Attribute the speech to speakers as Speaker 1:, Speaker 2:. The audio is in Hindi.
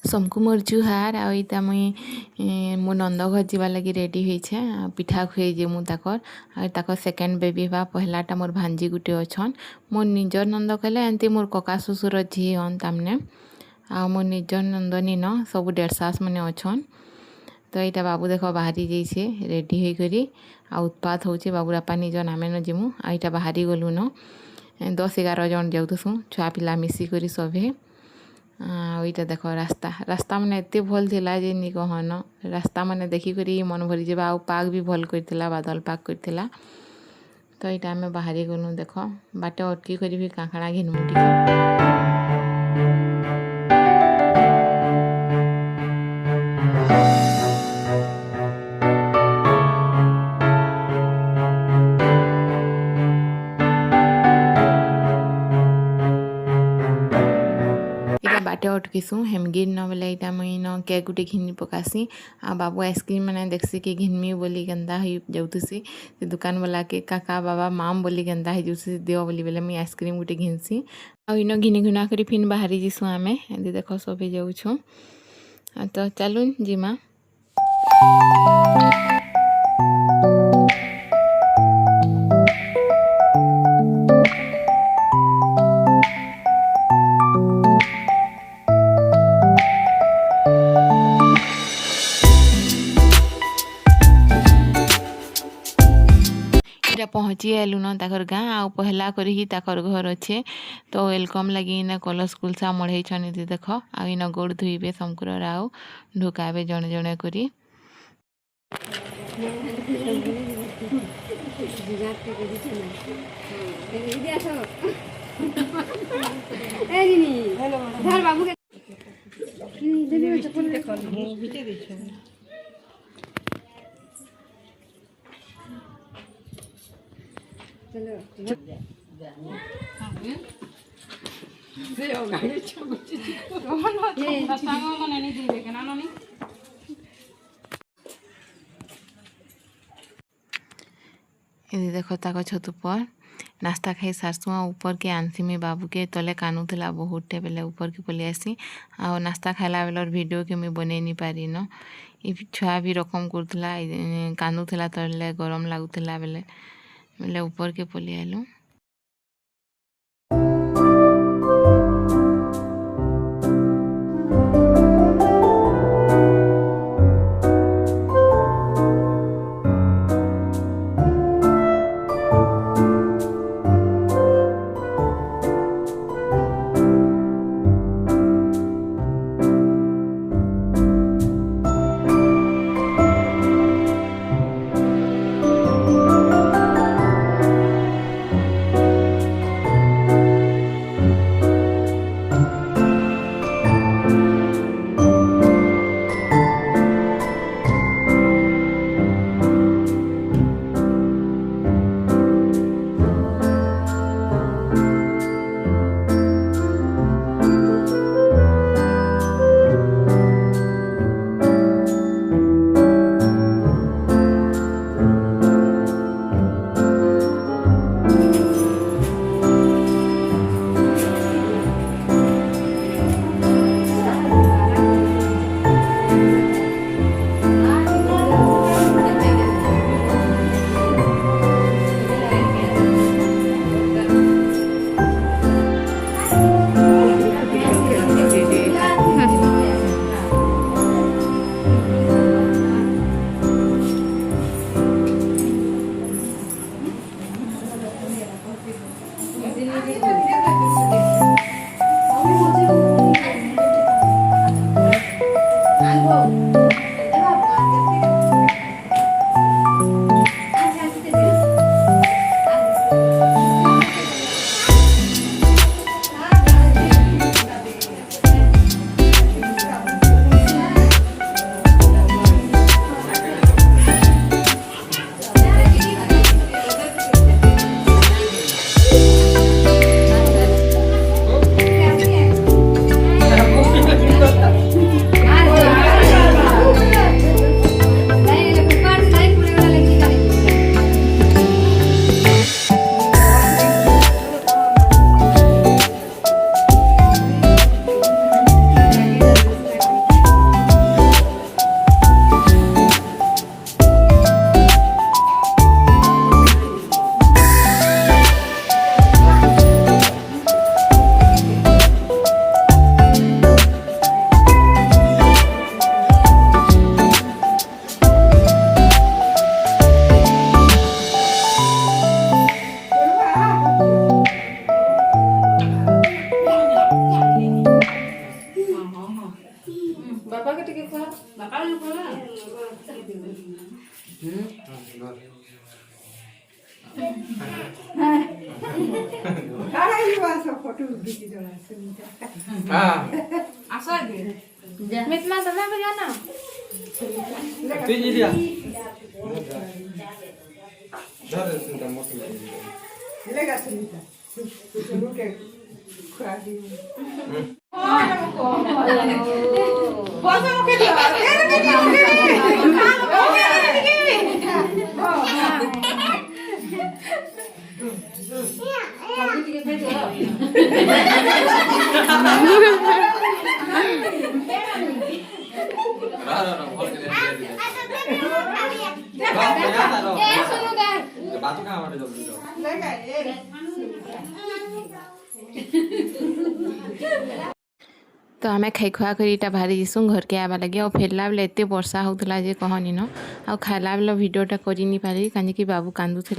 Speaker 1: समकु मोर जुहार आईता मुई मो नंद घर जीवा लगी रेडी होइछे पिठा खुए जे मु ताकर सेकेंड बेबी बा पहलाटा मोर भांजी गुटे अछन मोर निजर नंद कहले एंती मोर कका ससुर झी हन तामने आ मोर निजर नंदनी न सब 1.5 मने अछन। तो यहाँ बाबू देख बाहरी जाइए रेडी होकर आ उत्पात होचे बाबूरापा निज आमे न जिमु आ यहाँ बाहरी गलु न 10-11 जन जाऊसु छुआ पिला मिसिक सभे। यहाँ देख रास्ता रास्ता मैंने एत भल थिला जे नी कहन रास्ता मैंने देखिक मन भरी जावा आ पाग भी भल करथिला बादल पाग करथिला। तो यहाँ आम बाहरी गलु देख बाटे अटकी कर भी काकाणा घिनमु टिके। बाटे अटकीसु हेमगिर न बोले यहाँ मुई न केक गुटे घिनी पकासी आ बाबू आइसक्रीम मैंने देखसी कि घिनमी बोली गंदा हो जाऊसी से दुकान वाला के काका बाबा माम बोली गंदा हो जाऊसी दियो बोली बेले मुई आइसक्रीम गुटे घिनसी आ इन घिनी घुना कर फिर बाहरी जीसु आमे एमती देख सभी जाऊँ। तो चलुन जिमा पहुँची आलु न ताकर गाँ आ पहला करी ताकर घर अच्छे। तो वेलकम लगी इना कलश कुलसा मढ़ई छन देख आ इन गोड़ धोइबे शंकर आउ ढुकाबे जड़े जड़े करी। देख ताक छतु पर नास्ता खाई सारसु ऊपर के आनसीमी बाबू के तले कानुला बहुत बेले ऊपर के पलि आसी आ नास्ता खाला बेलर वीडियो के मुझे बन नहीं पारी न छुआ भी रकम करूला कानुला तले गरम लगुला बेले बेले ऊपर के पलि आलु। बापा के टिके खा
Speaker 2: बापा ने बोला आशा दे
Speaker 1: मितना दादा को जाना
Speaker 3: तेजी दिया दादा सुनता मोटी
Speaker 4: लेगा सुनीता शुरू के खुआ दी बसो के
Speaker 3: बात कहाँ हमारे जल्दी
Speaker 4: लेगा ये
Speaker 1: तो आम खाई खुआ कर इटा बाहरी जीसु घर के आवा लगे और फेरला बेले एत वर्षा होता जे कहनी न आ खाइला बेले भिडियोटा कर पारि कहीं बाबू कांदुला।